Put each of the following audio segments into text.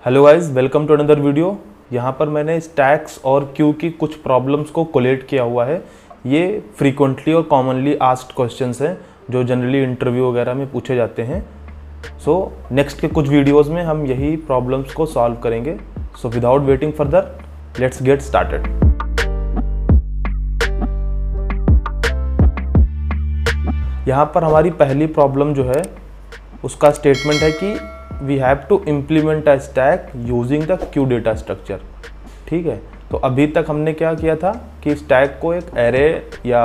Hello guys, welcome to another video. यहाँ पर मैंने स्टैक्स और क्यू की कुछ प्रॉब्लम्स को कोलेट किया हुआ है। ये फ्रीक्वेंटली और कॉमनली आस्क्ड क्वेश्चंस हैं जो जनरली इंटरव्यू वगैरह में पूछे जाते हैं। सो नेक्स्ट के कुछ वीडियोस में हम यही प्रॉब्लम्स को सॉल्व करेंगे। So without waiting further, let's get started. यहाँ पर हमारी पहली प्रॉब्लम जो है उसका स्टेटमेंट है कि we have to implement a stack using the queue data structure। ठीक है, तो अभी तक हमने क्या किया था कि स्टैक को एक एरे या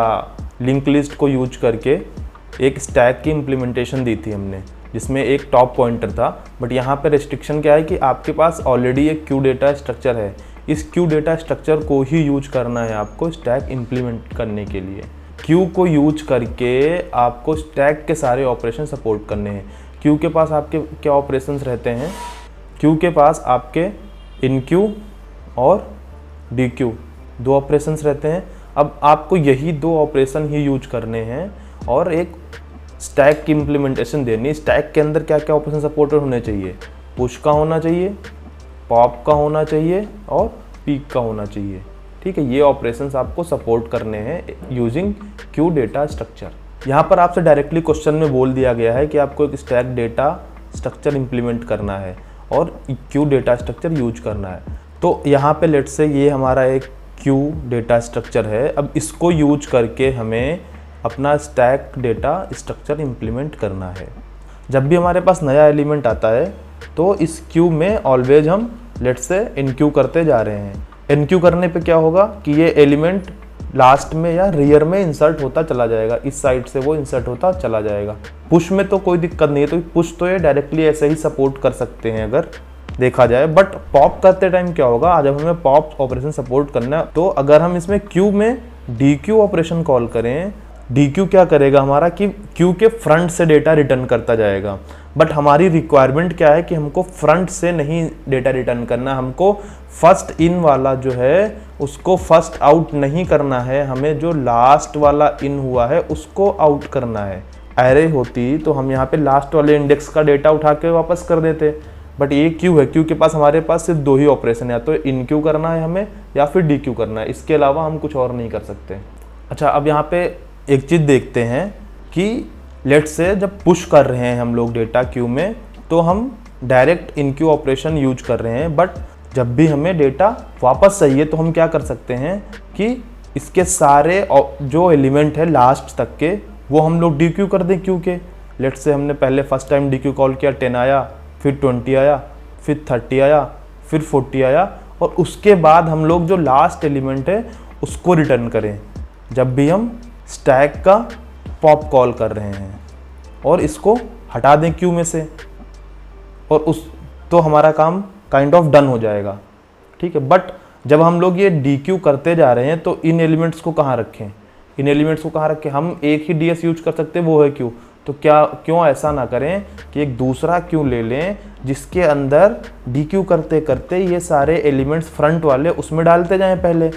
लिंक लिस्ट को यूज करके एक स्टैक की इम्प्लीमेंटेशन दी थी हमने, जिसमें एक टॉप पॉइंटर था। बट यहाँ पे रेस्ट्रिक्शन क्या है कि आपके पास ऑलरेडी एक क्यू डेटा स्ट्रक्चर है। इस क्यू डेटा स्ट्रक्चर को ही यूज करना है आपको स्टैक इम्प्लीमेंट करने के लिए। क्यू को यूज करके आपको स्टैक के सारे ऑपरेशन सपोर्ट करने हैं। क्यू के पास आपके क्या ऑपरेशंस रहते हैं? क्यू के पास आपके इन क्यू और डी क्यू दो ऑपरेशंस रहते हैं। अब आपको यही दो ऑपरेशन ही यूज करने हैं और एक स्टैक की इम्प्लीमेंटेशन देनी। स्टैक के अंदर क्या क्या ऑपरेशन सपोर्टेड होने चाहिए? पुश का होना चाहिए, पॉप का होना चाहिए और पीक का होना चाहिए। ठीक है, ये ऑपरेशंस आपको सपोर्ट करने हैं यूजिंग क्यू डेटा स्ट्रक्चर। यहाँ पर आपसे डायरेक्टली क्वेश्चन में बोल दिया गया है कि आपको एक स्टैक डेटा स्ट्रक्चर इंप्लीमेंट करना है और क्यू डेटा स्ट्रक्चर यूज करना है। तो यहाँ पे लेट्स से ये हमारा एक क्यू डेटा स्ट्रक्चर है। अब इसको यूज करके हमें अपना स्टैक डेटा स्ट्रक्चर इंप्लीमेंट करना है। जब भी हमारे पास नया एलिमेंट आता है तो इस क्यू में ऑलवेज हम लेट्स से इनक्यू करते जा रहे हैं। इनक्यू करने पे क्या होगा कि ये एलिमेंट लास्ट में या रियर में इंसर्ट होता चला जाएगा, इस साइड से वो इंसर्ट होता चला जाएगा। पुश में तो कोई दिक्कत नहीं है, तो पुश तो ये डायरेक्टली ऐसे ही सपोर्ट कर सकते हैं अगर देखा जाए। बट पॉप करते टाइम क्या होगा, जब हमें पॉप ऑपरेशन सपोर्ट करना है तो अगर हम इसमें क्यू में डी क्यू ऑपरेशन कॉल करें, डी क्यू क्या करेगा हमारा कि क्यू के फ्रंट से डेटा रिटर्न करता जाएगा। बट हमारी रिक्वायरमेंट क्या है कि हमको फ्रंट से नहीं डेटा रिटर्न करना, हमको फर्स्ट इन वाला जो है उसको फर्स्ट आउट नहीं करना है, हमें जो लास्ट वाला इन हुआ है उसको आउट करना है। एरे होती तो हम यहाँ पे लास्ट वाले इंडेक्स का डेटा उठा के वापस कर देते। बट ये क्यू है, क्यू के पास हमारे पास सिर्फ दो ही ऑपरेशन है, या तो इन क्यू करना है हमें या फिर डी क्यू करना है। इसके अलावा हम कुछ और नहीं कर सकते। अच्छा, अब यहाँ पे एक चीज़ देखते हैं कि लेट्स से जब पुश कर रहे हैं हम लोग डेटा क्यू में तो हम डायरेक्ट इन क्यू ऑपरेशन यूज कर रहे हैं। बट जब भी हमें डेटा वापस चाहिए तो हम क्या कर सकते हैं कि इसके सारे जो एलिमेंट है लास्ट तक के वो हम लोग डी क्यू कर दें क्यू के। लेट्स से हमने पहले first time D Q call किया, 10 आया, फिर 20 आया, फिर 30 आया, फिर 40 आया, और उसके बाद हम लोग जो लास्ट एलिमेंट है उसको रिटर्न करें जब भी हम स्टैक का पॉप कॉल कर रहे हैं, और इसको हटा दें क्यू में से, और उस तो हमारा काम काइंड ऑफ डन हो जाएगा। ठीक है, बट जब हम लोग ये डी क्यू करते जा रहे हैं तो इन एलिमेंट्स को कहाँ रखें? इन एलिमेंट्स को कहाँ रखें? हम एक ही डीएस यूज कर सकते हैं, वो है क्यू। तो क्यों ऐसा ना करें कि एक दूसरा क्यू ले लें जिसके अंदर डी क्यू करते करते ये सारे एलिमेंट्स फ्रंट वाले उसमें डालते जाएं पहले।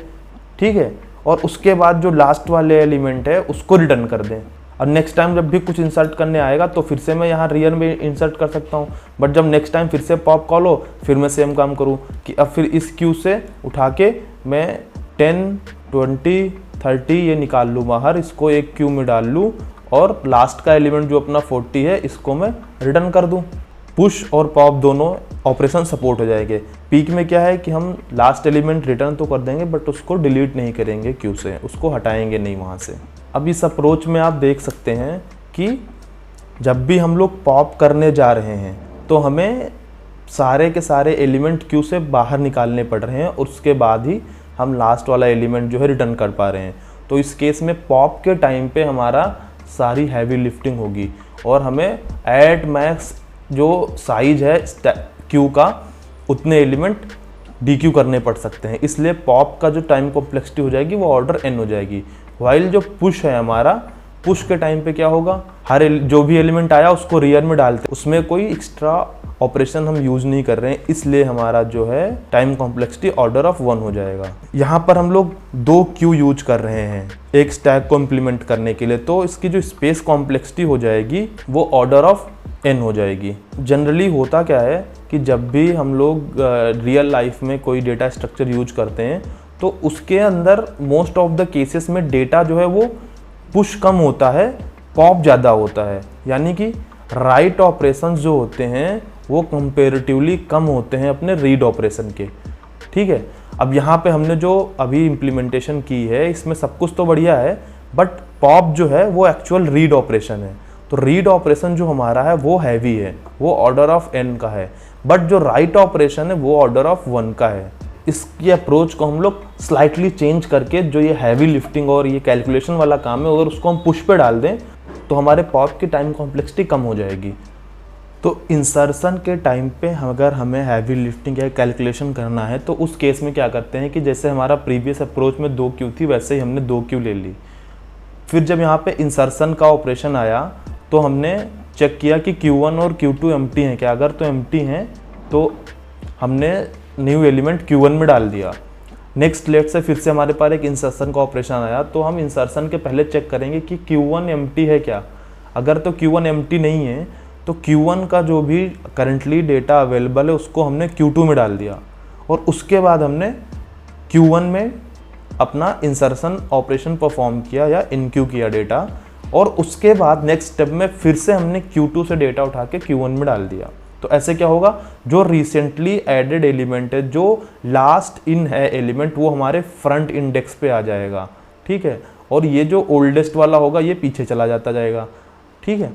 ठीक है, और उसके बाद जो लास्ट वाले एलिमेंट है उसको रिटर्न कर दें। और नेक्स्ट टाइम जब भी कुछ इंसर्ट करने आएगा तो फिर से मैं यहाँ रियर में इंसर्ट कर सकता हूँ। बट जब नेक्स्ट टाइम फिर से पॉप कॉल हो फिर मैं सेम काम करूँ कि अब फिर इस क्यू से उठा के मैं 10, 20, 30 ये निकाल लूँ बाहर, इसको एक क्यू में डाल लूँ, और लास्ट का एलिमेंट जो अपना 40 है इसको मैं रिटर्न कर दूँ। पुश और पॉप दोनों ऑपरेशन सपोर्ट हो जाएंगे। पीक में क्या है कि हम लास्ट एलिमेंट रिटर्न तो कर देंगे बट उसको डिलीट नहीं करेंगे क्यू से, उसको हटाएंगे नहीं वहाँ से। अब इस अप्रोच में आप देख सकते हैं कि जब भी हम लोग पॉप करने जा रहे हैं तो हमें सारे के सारे एलिमेंट क्यू से बाहर निकालने पड़ रहे हैं, और उसके बाद ही हम लास्ट वाला एलिमेंट जो है रिटर्न कर पा रहे हैं। तो इस केस में पॉप के टाइम पे हमारा सारी हैवी लिफ्टिंग होगी और हमें एट मैक्स जो साइज है क्यू का उतने एलिमेंट डी क्यू करने पड़ सकते हैं। इसलिए पॉप का जो टाइम कॉम्प्लेक्सिटी हो जाएगी वो ऑर्डर n हो जाएगी। वाइल जो पुश है हमारा, पुश के टाइम पे क्या होगा, हर जो भी एलिमेंट आया उसको रियर में डालते, उसमें कोई एक्स्ट्रा ऑपरेशन हम यूज नहीं कर रहे हैं, इसलिए हमारा जो है टाइम कॉम्प्लेक्सिटी ऑर्डर ऑफ 1 हो जाएगा। यहाँ पर हम लोग 2 क्यू यूज कर रहे हैं एक स्टैक को इम्प्लीमेंट करने के लिए, तो इसकी जो स्पेस कॉम्प्लेक्सिटी हो जाएगी वो ऑर्डर ऑफ n हो जाएगी। जनरली होता क्या है कि कि जब भी हम लोग रियल लाइफ में कोई डेटा स्ट्रक्चर यूज करते हैं तो उसके अंदर मोस्ट ऑफ द केसेस में डेटा जो है वो पुश कम होता है, पॉप ज़्यादा होता है। यानी कि राइट ऑपरेशंस जो होते हैं वो कंपेरेटिवली कम होते हैं अपने रीड ऑपरेशन के। ठीक है, अब यहाँ पे हमने जो अभी इम्प्लीमेंटेशन की है इसमें सब कुछ तो बढ़िया है, बट पॉप जो है वो एक्चुअल रीड ऑपरेशन है। तो रीड ऑपरेशन जो हमारा है वो हैवी है, वो ऑर्डर ऑफ n का है, बट जो राइट ऑपरेशन है वो ऑर्डर ऑफ 1 का है। इसकी अप्रोच को हम लोग स्लाइटली चेंज करके जो ये हैवी लिफ्टिंग और ये कैलकुलेशन वाला काम है अगर उसको हम पुश पे डाल दें तो हमारे पॉप की टाइम कॉम्प्लेक्सिटी कम हो जाएगी। तो इंसर्शन के टाइम पे अगर हमें हैवी लिफ्टिंग या कैलकुलेशन करना है तो उस केस में क्या करते हैं कि जैसे हमारा प्रीवियस अप्रोच में 2 क्यू थी वैसे ही हमने 2 क्यू ले ली। फिर जब यहाँ पे इंसर्शन का ऑपरेशन आया तो हमने चेक किया कि Q1 और Q2 एम्प्टी हैं क्या। अगर तो एम्प्टी हैं तो हमने न्यू एलिमेंट Q1 में डाल दिया। नेक्स्ट लेट से फिर से हमारे पास एक इंसर्शन का ऑपरेशन आया तो हम इंसर्शन के पहले चेक करेंगे कि Q1 एम्प्टी है क्या। अगर तो Q1 एम्प्टी नहीं है तो Q1 का जो भी करंटली डेटा अवेलेबल है उसको हमने Q2 में डाल दिया और उसके बाद हमने Q1 में अपना इंसर्शन ऑपरेशन परफॉर्म किया या इनक्यू किया डेटा, और उसके बाद नेक्स्ट स्टेप में फिर से हमने Q2 से डेटा उठा के Q1 में डाल दिया। तो ऐसे क्या होगा, जो रिसेंटली एडेड एलिमेंट है, जो लास्ट इन है एलिमेंट, वो हमारे फ्रंट इंडेक्स पे आ जाएगा। ठीक है, और ये जो ओल्डेस्ट वाला होगा ये पीछे चला जाता जाएगा। ठीक है,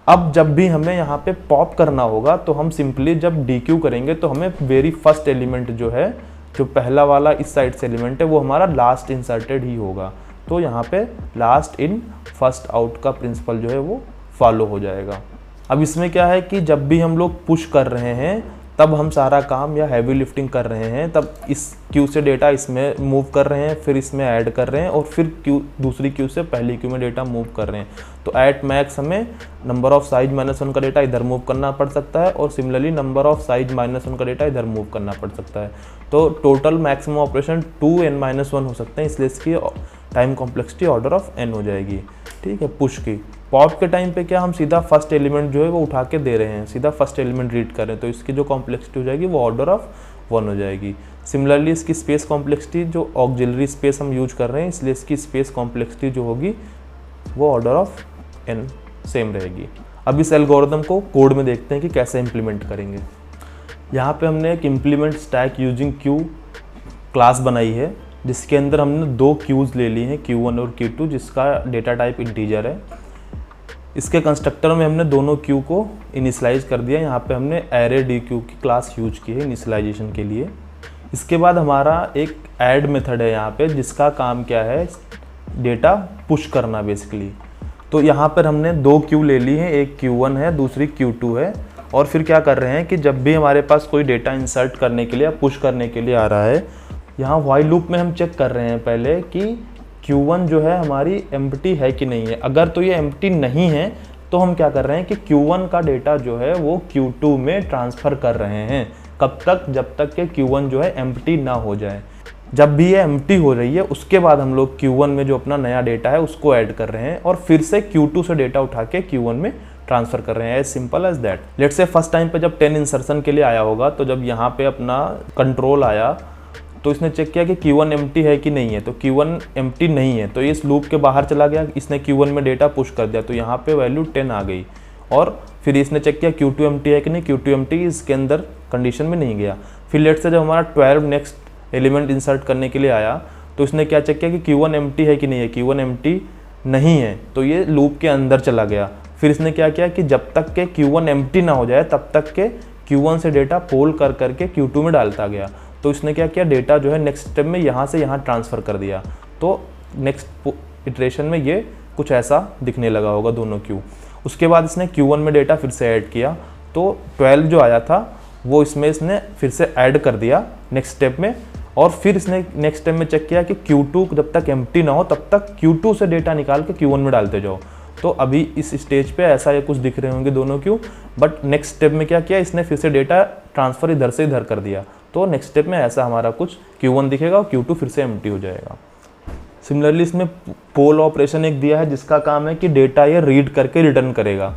अब जब भी हमें यहाँ पे पॉप करना होगा तो हम सिंपली जब DQ करेंगे तो हमें वेरी फर्स्ट एलिमेंट जो है, जो पहला वाला इस साइड से एलिमेंट है, वो हमारा लास्ट इंसर्टेड ही होगा। तो यहाँ पे लास्ट इन फर्स्ट आउट का प्रिंसिपल जो है वो फॉलो हो जाएगा। अब इसमें क्या है कि जब भी हम लोग पुश कर रहे हैं तब हम सारा काम या हैवी लिफ्टिंग कर रहे हैं, तब इस क्यू से डेटा इसमें मूव कर रहे हैं, फिर इसमें ऐड कर रहे हैं और फिर दूसरी क्यू से पहली क्यू में डेटा मूव कर रहे हैं। तो एट मैक्स हमें नंबर ऑफ साइज -1 का डेटा इधर मूव करना पड़ सकता है और सिमिलरली नंबर ऑफ साइज -1 का डेटा इधर मूव करना पड़ सकता है। तो टोटल मैक्सिमम ऑपरेशन 2n-1 हो सकते हैं, इसलिए इसकी time complexity order of n हो जाएगी। ठीक है, पुश की। पॉप के टाइम पे क्या हम सीधा फर्स्ट एलिमेंट जो है वो उठा के दे रहे हैं, सीधा फर्स्ट एलिमेंट रीड कर रहे हैं, तो इसकी जो कॉम्प्लेक्सिटी हो जाएगी वो ऑर्डर ऑफ 1 हो जाएगी। सिमिलरली इसकी स्पेस कॉम्प्लेक्सिटी, जो ऑक्सिलरी स्पेस हम यूज कर रहे हैं इसलिए इसकी स्पेस कॉम्प्लेक्सिटी जो होगी वो ऑर्डर ऑफ n सेम रहेगी। अब इस एल्गोरिथम को कोड में देखते हैं कि कैसे इम्प्लीमेंट करेंगे। यहाँ पे हमने एक implement stack using Q class बनाई है जिसके अंदर हमने 2 क्यूज़ ले ली हैं, Q1 और Q2, जिसका डेटा टाइप इंटीजर है। इसके कंस्ट्रक्टर में हमने दोनों क्यू को इनिशियलाइज कर दिया। यहाँ पे हमने एरे DQ की क्लास यूज की है इनिशियलाइजेशन के लिए। इसके बाद हमारा एक ऐड मेथड है यहाँ पे, जिसका काम क्या है, डेटा पुश करना बेसिकली। तो यहाँ पर हमने 2 क्यू ले ली है, एक Q1 है, दूसरी Q2 है। और फिर क्या कर रहे हैं कि जब भी हमारे पास कोई डेटा इंसर्ट करने के लिए या पुश करने के लिए आ रहा है, यहाँ व्हाइल लूप में हम चेक कर रहे हैं पहले कि Q1 जो है हमारी एम्प्टी है कि नहीं है। अगर तो ये एम्प्टी नहीं है तो हम क्या कर रहे हैं कि Q1 का डेटा जो है वो Q2 में ट्रांसफ़र कर रहे हैं। कब तक, जब तक कि Q1 जो है एम्प्टी ना हो जाए। जब भी ये एम्प्टी हो रही है उसके बाद हम लोग Q1 में जो अपना नया डेटा है उसको ऐड कर रहे हैं और फिर से Q2 से डेटा उठा के Q1 में ट्रांसफ़र कर रहे हैं। As simple as that. Let's say first time पे जब 10 इंसर्शन के लिए आया होगा तो जब यहाँ पे अपना कंट्रोल आया तो इसने चेक किया कि Q1 एम्प्टी है कि नहीं है। तो Q1 एम्प्टी नहीं है तो ये इस लूप के बाहर चला गया, इसने Q1 में डेटा पुश कर दिया तो यहाँ पे वैल्यू 10 आ गई। और फिर इसने चेक किया Q2 एम्प्टी है कि नहीं, Q2 एम्प्टी इसके अंदर कंडीशन में नहीं गया। फिर लेट से जब हमारा 12 नेक्स्ट एलिमेंट इंसर्ट करने के लिए आया तो इसने क्या चेक किया कि Q1 एम्प्टी है कि नहीं है, Q1 एम्प्टी नहीं है तो ये लूप के अंदर चला गया। फिर इसने क्या किया कि जब तक के Q1 एम्प्टी ना हो जाए तब तक के Q1 से डेटा पोल कर करके Q2 में डालता गया। तो इसने क्या किया, डेटा जो है नेक्स्ट स्टेप में यहाँ से यहाँ ट्रांसफ़र कर दिया। तो नेक्स्ट इटरेशन में ये कुछ ऐसा दिखने लगा होगा दोनों क्यू। उसके बाद इसने Q1 में डेटा फिर से ऐड किया तो 12 जो आया था वो इसमें इसने फिर से ऐड कर दिया नेक्स्ट स्टेप में। और फिर इसने नेक्स्ट स्टेप में चेक किया कि Q2 जब तक एम्प्टी ना हो तब तक Q2 से डेटा निकाल के Q1 में डालते जाओ। तो अभी इस स्टेज पे ऐसा ये कुछ दिख रहे होंगे दोनों क्यू, बट नेक्स्ट स्टेप में क्या किया, इसने फिर से डेटा ट्रांसफ़र इधर से इधर कर दिया। तो नेक्स्ट स्टेप में ऐसा हमारा कुछ Q1 दिखेगा और Q2 फिर से एम्प्टी हो जाएगा। सिमिलरली इसमें पोल ऑपरेशन एक दिया है जिसका काम है कि डेटा ये रीड करके रिटर्न करेगा।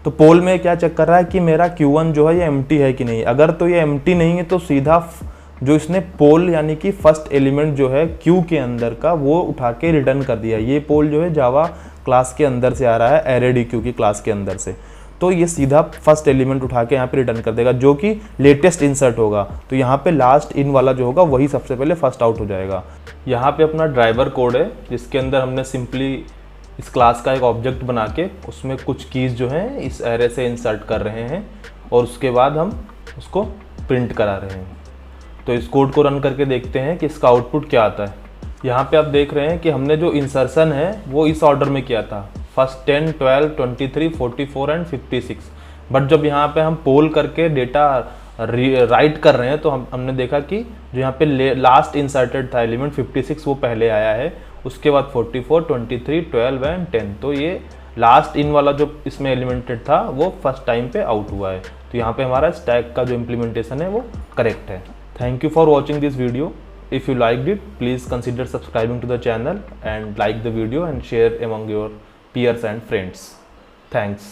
तो पोल में क्या चेक कर रहा है कि मेरा Q1 जो है ये एम्प्टी है कि नहीं। अगर तो ये एम्प्टी नहीं है तो सीधा जो इसने पोल यानी कि फर्स्ट एलिमेंट जो है Q के अंदर का वो उठा के रिटर्न कर दिया। ये पोल जो है जावा क्लास के अंदर से आ रहा है, ArrayDQ की क्लास के अंदर से। तो ये सीधा फर्स्ट एलिमेंट उठा के यहाँ पे रिटर्न कर देगा जो कि लेटेस्ट इंसर्ट होगा। तो यहाँ पे लास्ट इन वाला जो होगा वही सबसे पहले फर्स्ट आउट हो जाएगा। यहाँ पे अपना ड्राइवर कोड है जिसके अंदर हमने सिंपली इस क्लास का एक ऑब्जेक्ट बना के उसमें कुछ कीज़ जो हैं इस एरे से इंसर्ट कर रहे हैं और उसके बाद हम उसको प्रिंट करा रहे हैं। तो इस कोड को रन करके देखते हैं कि इसका आउटपुट क्या आता है। यहाँ पे आप देख रहे हैं कि हमने जो इंसर्शन है वो इस ऑर्डर में किया था, फर्स्ट 10, 12, 23, 44 एंड 56। बट जब यहाँ पे हम पोल करके डेटा राइट कर रहे हैं तो हमने देखा कि जो यहाँ पे लास्ट इंसर्टेड था एलिमेंट 56 वो पहले आया है, उसके बाद 44, 23, 12 एंड 10। तो ये लास्ट इन वाला जो इसमें एलिमेंटेड था वो फर्स्ट टाइम पे आउट हुआ है। तो यहाँ पे हमारा स्टैक का जो इम्प्लीमेंटेशन है वो करेक्ट है। Thank you for watching this video. If you liked it, please consider subscribing to the channel and like the video and share among your peers and friends. Thanks.